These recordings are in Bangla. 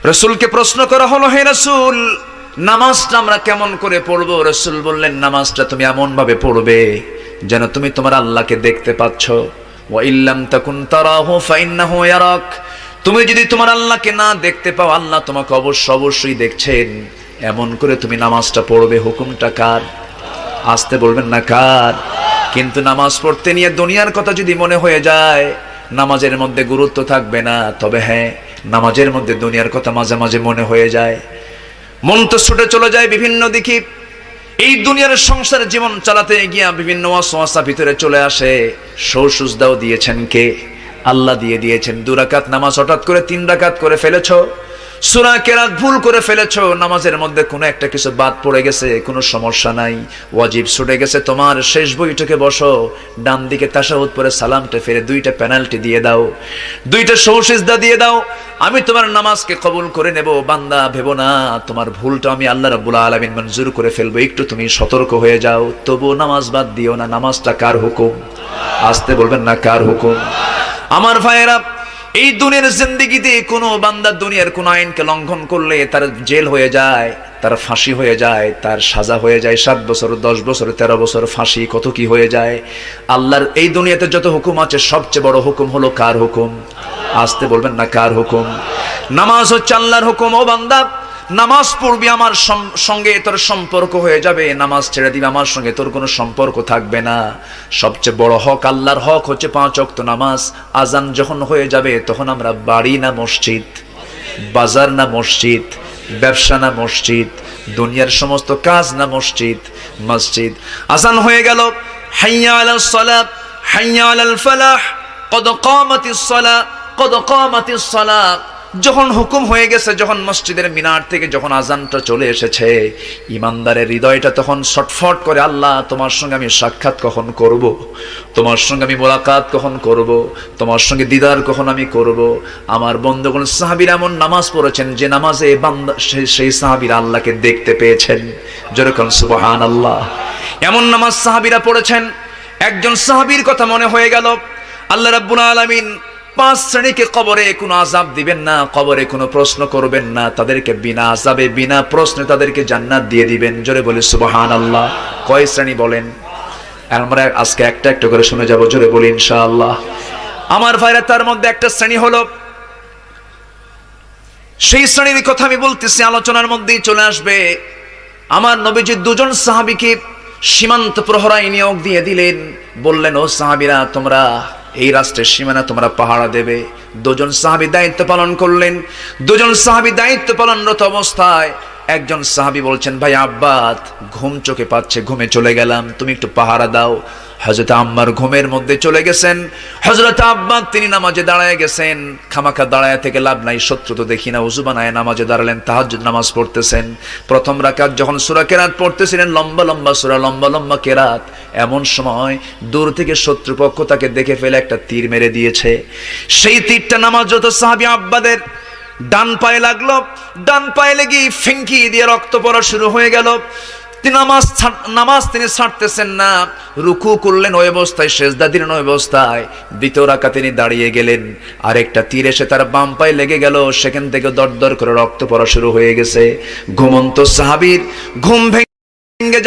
রাসূলকে প্রশ্ন করা হলো, হে রাসূল, নামাজটা আমরা কেমন করে পড়বো? রাসূল বললেন, নামাজটা তুমি এমন ভাবে পড়বে যেন তুমি তোমার আল্লাহকে দেখতে পাচ্ছ। ওয়া ইল্লাম তাকুন তারাহু ফাইন্নাহু ইয়ারাক। তুমি যদি তোমার আল্লাহকে না দেখতে পাও, আল্লাহ তোমাকে অবশ্যই দেখছেন। এমন করে তুমি নামাজটা পড়বে। হুকুমটা কার? আসতে বলবেন না কার? কিন্তু নামাজ পড়তে নিয়ে দুনিয়ার কথা যদি মনে হয়ে যায়, নামাজের মধ্যে গুরুত্ব থাকবে না। তবে হ্যাঁ, নামাজের মধ্যে দুনিয়ার কথা মাঝে মাঝে মনে হয়ে যায়। মন তো ছুটে চলে যায় বিভিন্ন দিকে। এই দুনিয়ার সংসার জীবন চালাতে গিয়া বিভিন্ন ওয়াসওয়াসা ভিতরে চলে আসে। সুজদাও দিয়েছেন কে? আল্লাহ দিয়েছেন। 2 রাকাত নামাজ হঠাৎ করে 3 রাকাত করে ফেলেছো, সূরা কেরাত ভুল করে ফেলেছো, নামাজের মধ্যে কোনো একটা কিছু বাদ পড়ে গেছে, কোনো সমস্যা নাই। ওয়াজিব ছুটে গেছে তোমার, শেষ বৈঠকে বসো, ডান দিকে তাশাহুদ পরে সালামটা ফেরে 2টা পেনাল্টি দিয়ে দাও, 2টা সিজদা দিয়ে দাও। আমি তোমার নামাজকে কবুল করে নেব। বান্দা ভেবো না তোমার ভুলটা আমি আল্লাহ রাব্বুল আলামিন মঞ্জুর করে ফেলবো। একটু তুমি সতর্ক হয়ে যাও, তবু নামাজ বাদ দিও না। নামাজটা কার হুকুম? আসতে বলবেন না কার হুকুম? আমার ভাইয়েরা, এই দুনিয়ার জিন্দেগিতে কোনো বান্দা দুনিয়ার কোন আইনকে লঙ্ঘন করলে তার জেল হয়ে যায়, তার ফাঁসি হয়ে যায়, তার সাজা হয়ে যায় 7 বছর, 10 বছর, 13 বছর ফাঁসি, কত কি হয়ে যায়। আল্লাহর এই দুনিয়াতে যত হুকুম আছে, সবচেয়ে বড় হুকুম হলো কার হুকুম? আসতে বলবেন না কার হুকুম? নামাজ হচ্ছে আল্লাহর হুকুম। ও বান্দা, নামাজ পড়বি, আমার সঙ্গে তোর সম্পর্ক হয়ে যাবে। নামাজ ছেড়ে দিবি, আমার সঙ্গে তোর কোনো সম্পর্ক থাকবে না। সবচেয়ে বড় হক, আল্লাহর হক হচ্ছে 5 ওয়াক্ত নামাজ। আজান যখন হয়ে যাবে, তখন আমরা বাড়ি না মসজিদ, বাজার না মসজিদ, ব্যবসা না মসজিদ, দুনিয়ার সমস্ত কাজ না মসজিদ, মসজিদ। আজান হয়ে গেল, হাইয়া আলাস সালাত, হাইয়া আলাল ফালাহ, কদ কামাতিস সালাহ, কদ কামাতিস সালাহ। যখন হুকুম হয়ে গেছে, যখন মসজিদের মিনার থেকে যখন আজানটা চলে এসেছে, ইমানদারের হৃদয়টা তখন ছটফট করে, আল্লাহ তোমার সঙ্গে আমি সাক্ষাৎ কখন করব, তোমার সঙ্গে আমি মোলাকাত কখন করব, তোমার সঙ্গে দিদার কখন আমি করব। আমার বন্ধুগণ, সাহাবীরা এমন নামাজ পড়েছেন যে নামাজে বান্দা সেই সাহাবীরা আল্লাহকে দেখতে পেয়েছেন। যেরকম সুবহানাল্লাহ। এমন নামাজ সাহাবীরা পড়েছেন, একজন সাহাবীর কথা মনে হয়ে গেল, আল্লাহ রাব্বুল আলামিন 5 শ্রেণীকে কবরে কোনো আযাব দিবেন না, কবরে কোনো প্রশ্ন করবেন না, তাদেরকে বিনা আযাবে বিনা প্রশ্নে তাদেরকে জান্নাত দিয়ে দিবেন। জোরে বলি সুবহানাল্লাহ। কয় শ্রেণী বলেন? আমরা আজকে একটা একটা করে শুনে যাব। জোরে বলি ইনশাআল্লাহ। আমার ভাইরা, তার মধ্যে একটা শ্রেণী হলো, সেই শ্রেণীর কথা আমি বলতেছি, আলোচনার মধ্যেই চলে আসবে। আমার নবীজি 2 জন সাহাবীকে সীমান্ত প্রহরায় নিয়োগ দিয়ে দিলেন। বললেন, ও সাহাবীরা, তোমরা এই রাষ্ট্রের সীমানা তোমরা পাহারা দেবে। 2 জন সাহাবী দায়িত্ব পালন করলেন। 2 জন সাহাবী দায়িত্ব পালনরত অবস্থায় একজন সাহাবী বলছেন, ভাই আব্বাদ, ঘুম চোখে পাচ্ছে, ঘুমে চলে গেলাম, তুমি একটু পাহারা দাও। হযরত আম্মার ঘুমের মধ্যে চলে গেছেন। হযরত আব্বাদ তিনি নামাজে দাঁড়ায় গেছেন। খামাখা দাঁড়ায় থেকে লাভ নাই, শত্রু তো দেখি না। ওযু বানায় নামাজে দাঁড়ালেন, তাহাজ্জুদ নামাজ পড়তেছেন। প্রথম রাকাত যখন সূরা কেরাত পড়তেছিলেন, লম্বা লম্বা সূরা, লম্বা লম্বা কেরাত, এমন সময় দূর থেকে শত্রুপক্ষ তাকে দেখে ফেলে একটা তীর মেরে দিয়েছে। সেই তীরটা নামাজরত সাহাবী আব্বাদের ডান পায়ে লাগলো। ডান পায়ে লেগে ফিঙ্কি দিয়ে রক্ত পড়া শুরু হয়ে গেল। নামাজ তিনি ছাড়তেছেন না। রুকু করলেন ওই অবস্থায়, সেজদা দিলেন ওই অবস্থায়। 2য় রাকাতে তিনি দাঁড়িয়ে গেলেন, আরেকটা তীর এসে তার বাম পায়ে লেগে গেল। সেখান থেকে দরদর করে রক্ত পড়া শুরু হয়ে গেছে। ঘুমন্ত সাহাবীর ঘুম ভেঙে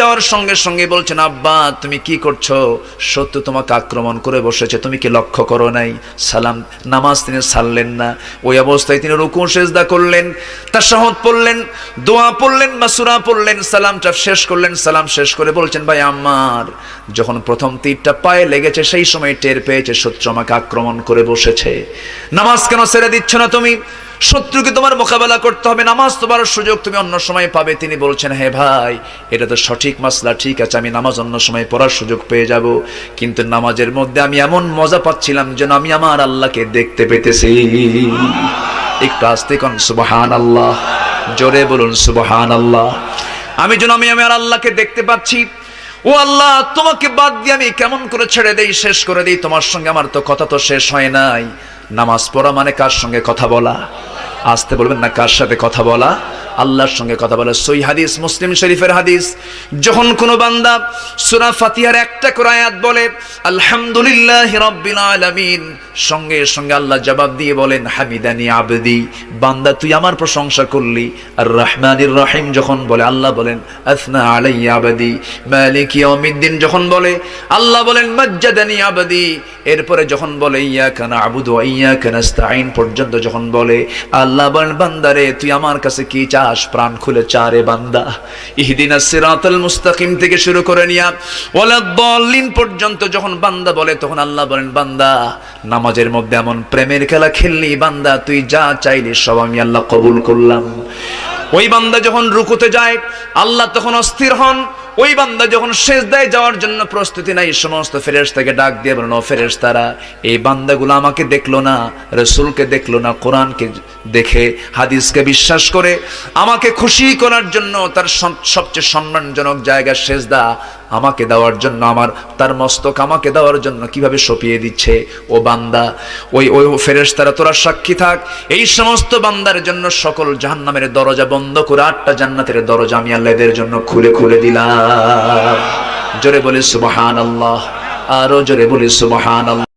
যাওয়ার সঙ্গে সঙ্গে বলছেন, আব্বা তুমি কি করছো? শত্রু তোমাকে আক্রমণ করে বসেছে, তুমি কি লক্ষ্য করো নাই? সালাম, নামাজ তিনি ছাড়লেন না। ওই অবস্থায় তিনি রুকু সেজদা করলেন, তাশাহুদ পড়লেন, দোয়া পড়লেন বা সূরা পড়লেন, সালামটা শেষ করলেন। সালাম শেষ করে বলছেন, ভাই আমার যখন প্রথম তীরটা পায়ে লেগেছে, সেই সময় টের পেয়েছে শত্রু আমাকে আক্রমণ করে বসেছে। নামাজ কেন ছেড়ে দিচ্ছ না তুমি? শত্রুকে তোমার মোকাবেলা করতে হবে, নামাজ তোমার সুযোগ তুমি অন্য সময় পাবে। তিনি বলছেন, হে ভাই, এটা তো সঠিক মাসলা, ঠিক আছে, আমি নামাজ অন্য সময় পড়ার সুযোগ পেয়ে যাব, কিন্তু নামাজের মধ্যে আমি এমন মজা পাচ্ছিলাম যেন আমি আমার আল্লাহকে দেখতে পেতেছি। একটু আস্তে কোন সুবহানাল্লাহ, জোরে বলুন সুবহানাল্লাহ। আমি আমার আল্লাহকে দেখতে পাচ্ছি। ও আল্লাহ, তোমাকে বাদ দিয়ে আমি কেমন করে ছেড়ে দেই, শেষ করে দেই? তোমার সঙ্গে আমার তো কথা তো শেষ হয় নাই। নামাজ পড়া মানে কার সঙ্গে কথা বলা? আসতে বলবেন না, কার সাথে কথা বলা? আল্লাহর সঙ্গে কথা বলে। সহিহ হাদিস, মুসলিম শরীফের হাদিস, যখন কোনো বান্দা সূরা ফাতিহার একটা করে আয়াত বলে আলহামদুলিল্লাহি রাব্বিল আলামিন, সঙ্গে সঙ্গে আল্লাহ জবাব দিয়ে বলেন হামিদানি আবদি, বান্দা তুই আমার প্রশংসা করলি। আর রহমানির রহিম যখন বলে আল্লাহ বলেন আসনা আলাইয়া আবদি। মালিক ইয়াউমিদ্দিন যখন বলে আল্লাহ বলেন মাজ্জাদানি আবদি। এরপরে যখন বলে ইয়াকা না'বুদু ওয়া ইয়াকা নাস্তাঈন পর্যন্ত যখন বলে আল্লাহ বলেন বান্দারে তুই আমার কাছে কি চাস, প্রাণ খুলে চা রে বান্দা। ইহদিনাস সিরাতাল মুস্তাকিম থেকে শুরু করে নিয়া ওয়ালাদ-দাল্লিন পর্যন্ত যখন বান্দা বলে তখন আল্লাহ বলেন বান্দা নামাজের মধ্যে এমন প্রেমের খেলা খেললি বান্দা, তুই যা চাইলি সব আমি আল্লাহ কবুল করলাম। ওই বান্দা যখন রুকুতে যায় আল্লাহ তখন অস্থির হন। ওই বান্দা যখন সিজদায় যাওয়ার জন্য প্রস্তুতি নাই, সমস্ত ফেরেশতাকে ডাক দিয়ে বলেন ও ফেরেশতারা, এই বান্দাগুলো আমাকে দেখলো না, রাসূলকে দেখলো না, কোরআনকে দেখে হাদিসকে বিশ্বাস করে আমাকে খুশি করার জন্য তার সবচেয়ে সম্মানজনক জায়গা সিজদা আমাকে দেওয়ার জন্য, আমার তার মস্তক আমাকে দেওয়ার জন্য কিভাবে সঁপিয়ে দিচ্ছে। ও বান্দা, ওই ফেরেশতারা তোরা সাক্ষী থাক, এই সমস্ত বান্দার জন্য সকল জাহান্নামের দরজা বন্ধ করে 8টা জান্নাতের দরজা আমি আল্লাহ এদের জন্য খুলে খুলে দিলাম। জোরে বলি সুবহানাল্লাহ, আরো জোরে বলি সুবহানাল্লাহ।